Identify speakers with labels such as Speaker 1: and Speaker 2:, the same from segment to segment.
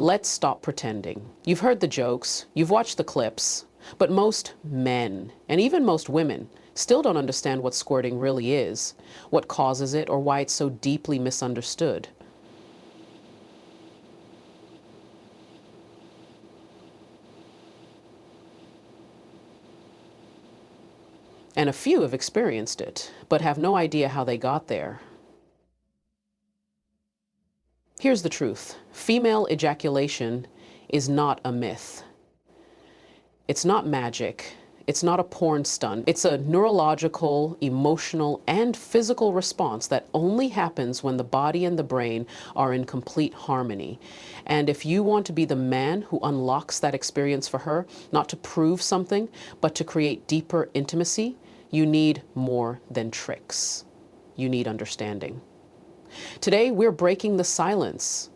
Speaker 1: let's stop pretending. You've heard the jokes, you've watched the clips, but most men, and even most women, still don't understand what squirting really is, what causes it, or why it's so deeply misunderstood. And a few have experienced it, but have no idea how they got there. Here's the truth. Female ejaculation is not a myth. It's not magic. It's not a porn stunt. It's a neurological, emotional, and physical response that only happens when the body and the brain are in complete harmony. And if you want to be the man who unlocks that experience for her, not to prove something, but to create deeper intimacy, you need more than tricks. You need understanding. Today, we're breaking the silence.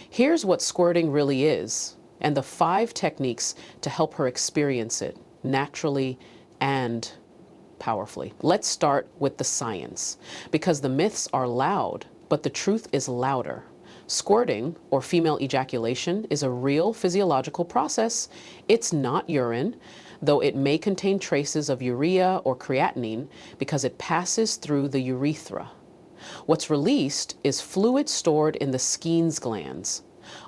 Speaker 1: Here's what squirting really is, and the 5 techniques to help her experience it naturally and powerfully. Let's start with the science, because the myths are loud, but the truth is louder. Squirting, or female ejaculation, is a real physiological process. It's not urine, though it may contain traces of urea or creatinine because it passes through the urethra. What's released is fluid stored in the Skene's glands,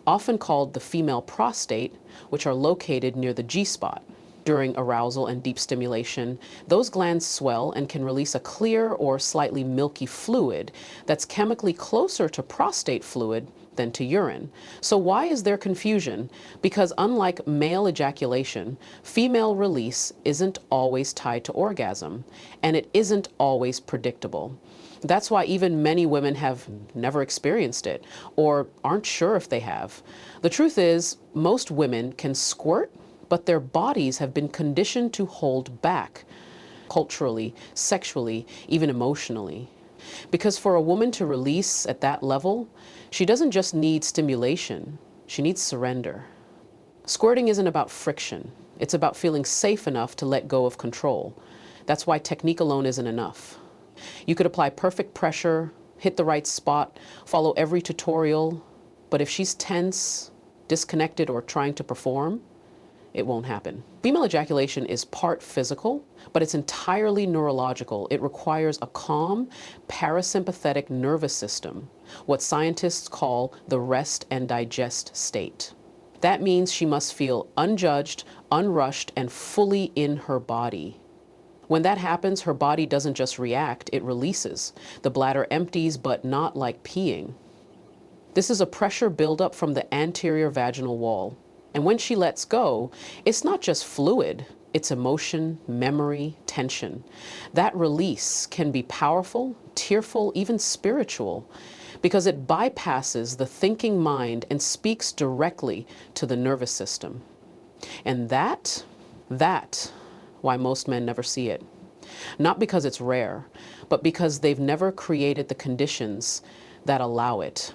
Speaker 1: often called the female prostate, which are located near the G-spot. During arousal and deep stimulation, those glands swell and can release a clear or slightly milky fluid that's chemically closer to prostate fluid than to urine. So why is there confusion? Because unlike male ejaculation, female release isn't always tied to orgasm, and it isn't always predictable. That's why even many women have never experienced it or aren't sure if they have. The truth is, most women can squirt, but their bodies have been conditioned to hold back, culturally, sexually, even emotionally. Because for a woman to release at that level, she doesn't just need stimulation, she needs surrender. Squirting isn't about friction. It's about feeling safe enough to let go of control. That's why technique alone isn't enough. You could apply perfect pressure, hit the right spot, follow every tutorial, but if she's tense, disconnected, or trying to perform, it won't happen. Female ejaculation is part physical, but it's entirely neurological. It requires a calm, parasympathetic nervous system, what scientists call the rest and digest state. That means she must feel unjudged, unrushed, and fully in her body. When that happens, her body doesn't just react, it releases. The bladder empties, but not like peeing. This is a pressure buildup from the anterior vaginal wall. And when she lets go, it's not just fluid, it's emotion, memory, tension. That release can be powerful, tearful, even spiritual, because it bypasses the thinking mind and speaks directly to the nervous system. And that's why most men never see it. Not because it's rare, but because they've never created the conditions that allow it.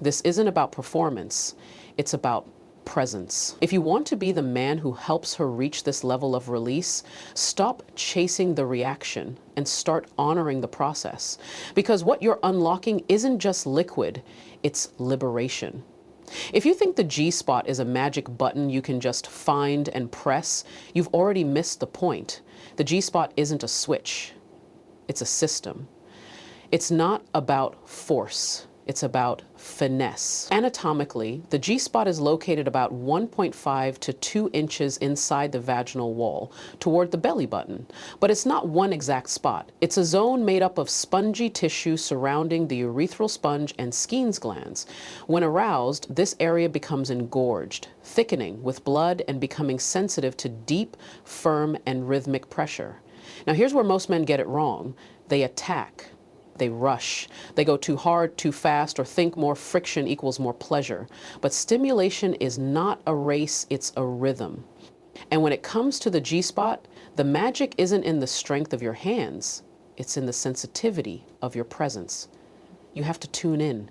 Speaker 1: This isn't about performance, it's about presence. If you want to be the man who helps her reach this level of release, stop chasing the reaction and start honoring the process. Because what you're unlocking isn't just liquid, it's liberation. If you think the G-spot is a magic button you can just find and press, you've already missed the point. The G-spot isn't a switch, it's a system. It's not about force. It's about finesse. Anatomically, the G-spot is located about 1.5 to 2 inches inside the vaginal wall, toward the belly button. But it's not one exact spot. It's a zone made up of spongy tissue surrounding the urethral sponge and Skene's glands. When aroused, this area becomes engorged, thickening with blood and becoming sensitive to deep, firm, and rhythmic pressure. Now here's where most men get it wrong. They attack. They rush. They go too hard, too fast, or think more friction equals more pleasure. But stimulation is not a race, it's a rhythm. And when it comes to the G-spot, the magic isn't in the strength of your hands, it's in the sensitivity of your presence. You have to tune in,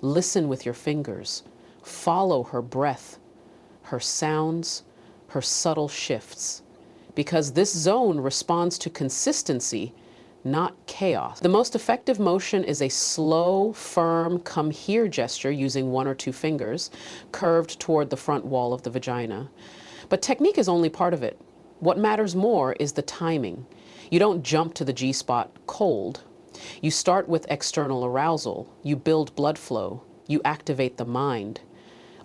Speaker 1: listen with your fingers, follow her breath, her sounds, her subtle shifts. Because this zone responds to consistency, not chaos. The most effective motion is a slow, firm, come here gesture using 1 or 2 fingers, curved toward the front wall of the vagina. But technique is only part of it. What matters more is the timing. You don't jump to the G-spot cold. You start with external arousal. You build blood flow. You activate the mind.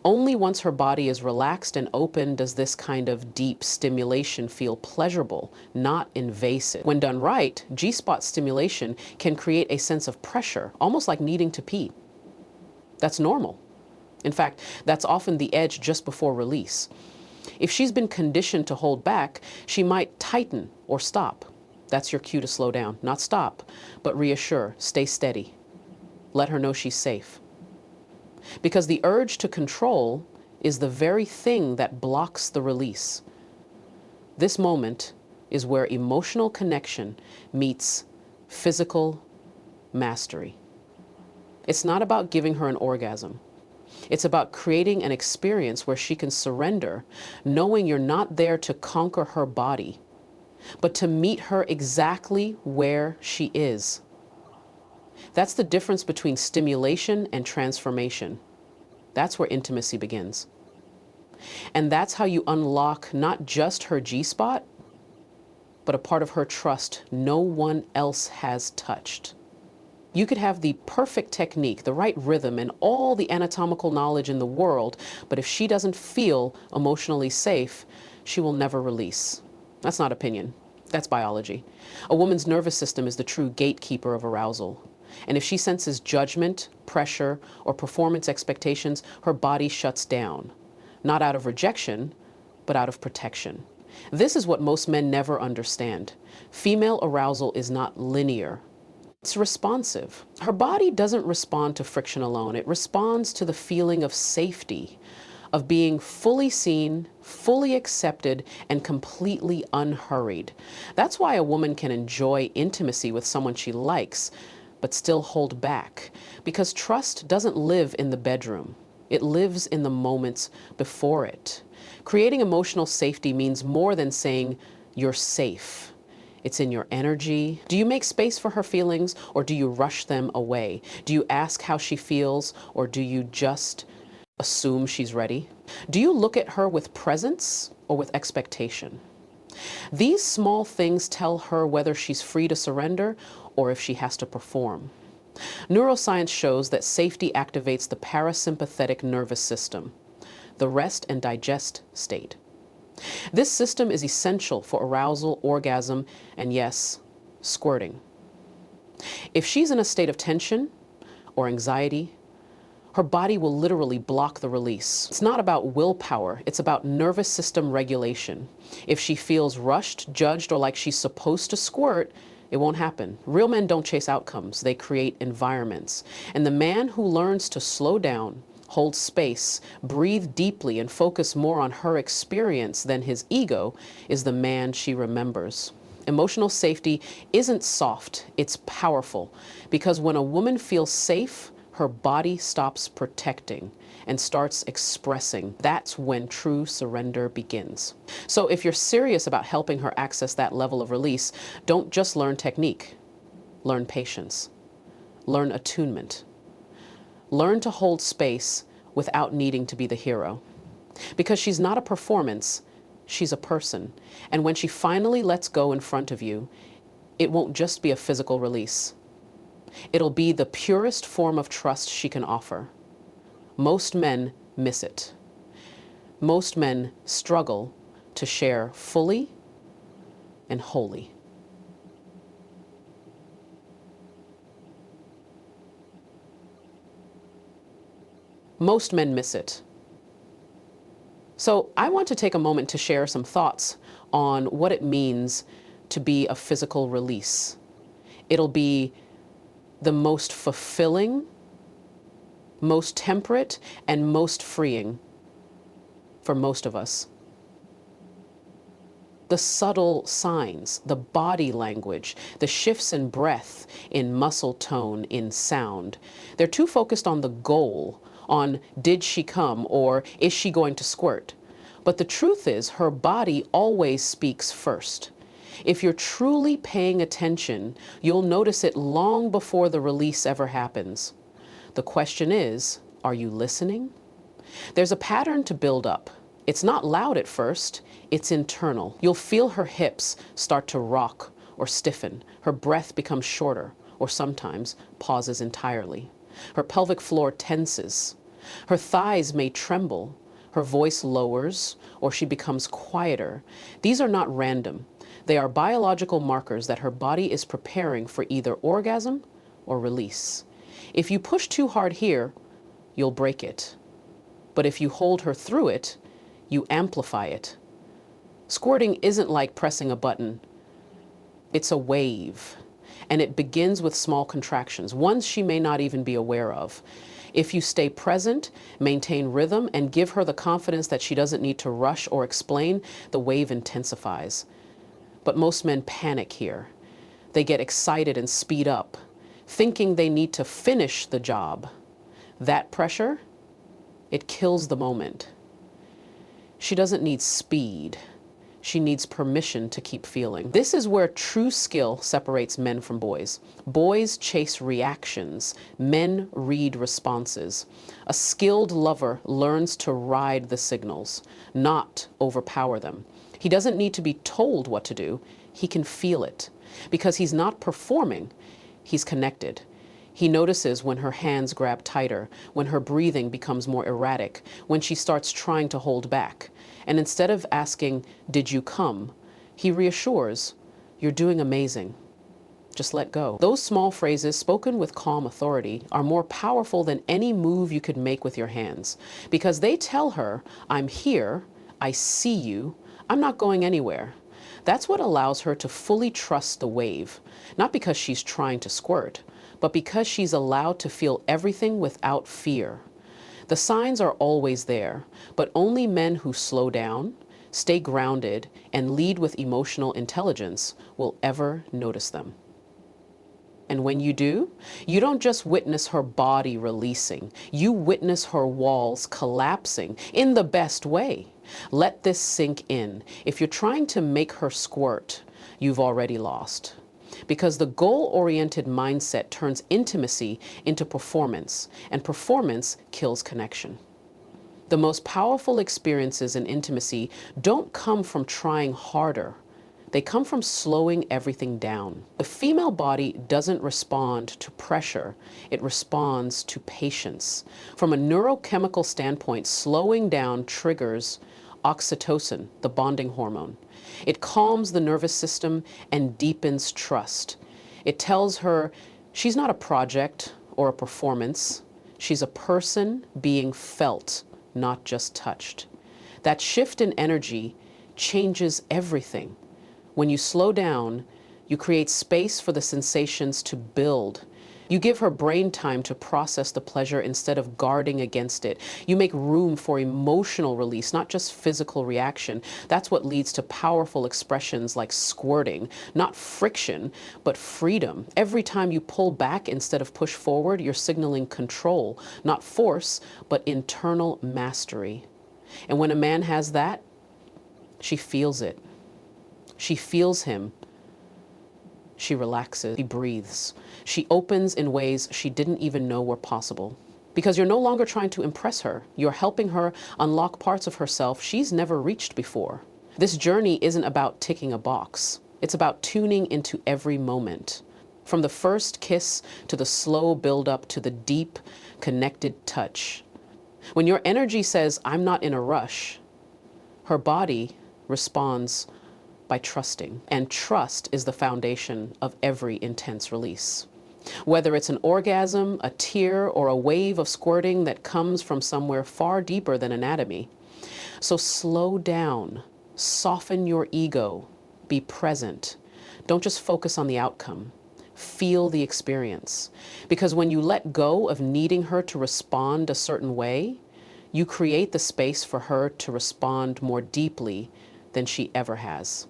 Speaker 1: Only once her body is relaxed and open does this kind of deep stimulation feel pleasurable, not invasive. When done right, G-spot stimulation can create a sense of pressure, almost like needing to pee. That's normal. In fact, that's often the edge just before release. If she's been conditioned to hold back, she might tighten or stop. That's your cue to slow down. Not stop, but reassure, stay steady. Let her know she's safe. Because the urge to control is the very thing that blocks the release. This moment is where emotional connection meets physical mastery. It's not about giving her an orgasm. It's about creating an experience where she can surrender, knowing you're not there to conquer her body, but to meet her exactly where she is. That's the difference between stimulation and transformation. That's where intimacy begins. And that's how you unlock not just her G-spot, but a part of her trust no one else has touched. You could have the perfect technique, the right rhythm, and all the anatomical knowledge in the world, but if she doesn't feel emotionally safe, she will never release. That's not opinion. That's biology. A woman's nervous system is the true gatekeeper of arousal. And if she senses judgment, pressure, or performance expectations, her body shuts down. Not out of rejection, but out of protection. This is what most men never understand. Female arousal is not linear. It's responsive. Her body doesn't respond to friction alone. It responds to the feeling of safety, of being fully seen, fully accepted, and completely unhurried. That's why a woman can enjoy intimacy with someone she likes, but still hold back. Because trust doesn't live in the bedroom. It lives in the moments before it. Creating emotional safety means more than saying, "You're safe." It's in your energy. Do you make space for her feelings, or do you rush them away? Do you ask how she feels, or do you just assume she's ready? Do you look at her with presence or with expectation? These small things tell her whether she's free to surrender or if she has to perform. Neuroscience shows that safety activates the parasympathetic nervous system, the rest and digest state. This system is essential for arousal, orgasm, and yes, squirting. If she's in a state of tension or anxiety, her body will literally block the release. It's not about willpower, it's about nervous system regulation. If she feels rushed, judged, or like she's supposed to squirt, it won't happen. Real men don't chase outcomes, they create environments. And the man who learns to slow down, hold space, breathe deeply, and focus more on her experience than his ego is the man she remembers. Emotional safety isn't soft, it's powerful. Because when a woman feels safe, her body stops protecting and starts expressing. That's when true surrender begins. So if you're serious about helping her access that level of release, don't just learn technique. Learn patience. Learn attunement. Learn to hold space without needing to be the hero. Because she's not a performance, she's a person. And when she finally lets go in front of you, it won't just be a physical release. It'll be the purest form of trust she can offer. Most men miss it. Most men struggle to share fully and wholly. Most men miss it. So I want to take a moment to share some thoughts on what it means to be a physical release. It'll be the most fulfilling, most temperate, and most freeing for most of us. The subtle signs, the body language, the shifts in breath, in muscle tone, in sound, they're too focused on the goal, on did she come or is she going to squirt? But the truth is her body always speaks first. If you're truly paying attention, you'll notice it long before the release ever happens. The question is, are you listening? There's a pattern to build up. It's not loud at first, it's internal. You'll feel her hips start to rock or stiffen. Her breath becomes shorter, or sometimes pauses entirely. Her pelvic floor tenses. Her thighs may tremble. Her voice lowers, or she becomes quieter. These are not random. They are biological markers that her body is preparing for either orgasm or release. If you push too hard here, you'll break it. But if you hold her through it, you amplify it. Squirting isn't like pressing a button. It's a wave, and it begins with small contractions, ones she may not even be aware of. If you stay present, maintain rhythm, and give her the confidence that she doesn't need to rush or explain, the wave intensifies. But most men panic here. They get excited and speed up, thinking they need to finish the job. That pressure, it kills the moment. She doesn't need speed. She needs permission to keep feeling. This is where true skill separates men from boys. Boys chase reactions. Men read responses. A skilled lover learns to ride the signals, not overpower them. He doesn't need to be told what to do. He can feel it. Because he's not performing, he's connected. He notices when her hands grab tighter, when her breathing becomes more erratic, when she starts trying to hold back. And instead of asking, "Did you come?" he reassures, "You're doing amazing. Just let go." Those small phrases, spoken with calm authority, are more powerful than any move you could make with your hands, because they tell her, "I'm here, I see you, I'm not going anywhere." That's what allows her to fully trust the wave, not because she's trying to squirt, but because she's allowed to feel everything without fear. The signs are always there, but only men who slow down, stay grounded, and lead with emotional intelligence will ever notice them. And when you do, you don't just witness her body releasing, you witness her walls collapsing in the best way. Let this sink in. If you're trying to make her squirt, you've already lost. Because the goal-oriented mindset turns intimacy into performance, and performance kills connection. The most powerful experiences in intimacy don't come from trying harder. They come from slowing everything down. The female body doesn't respond to pressure, it responds to patience. From a neurochemical standpoint, slowing down triggers oxytocin, the bonding hormone. It calms the nervous system and deepens trust. It tells her she's not a project or a performance. She's a person being felt, not just touched. That shift in energy changes everything. When you slow down, you create space for the sensations to build. You give her brain time to process the pleasure instead of guarding against it. You make room for emotional release, not just physical reaction. That's what leads to powerful expressions like squirting, not friction, but freedom. Every time you pull back instead of push forward, you're signaling control, not force, but internal mastery. And when a man has that, she feels it. She feels him. She relaxes, she breathes. She opens in ways she didn't even know were possible. Because you're no longer trying to impress her. You're helping her unlock parts of herself she's never reached before. This journey isn't about ticking a box. It's about tuning into every moment. From the first kiss to the slow build-up to the deep, connected touch. When your energy says, "I'm not in a rush," her body responds by trusting. And trust is the foundation of every intense release. Whether it's an orgasm, a tear, or a wave of squirting that comes from somewhere far deeper than anatomy. So slow down, soften your ego, be present. Don't just focus on the outcome. Feel the experience. Because when you let go of needing her to respond a certain way, you create the space for her to respond more deeply than she ever has.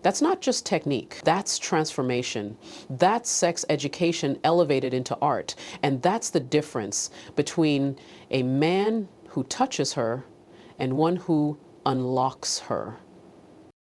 Speaker 1: That's not just technique, that's transformation. That's sex education elevated into art. And that's the difference between a man who touches her and one who unlocks her.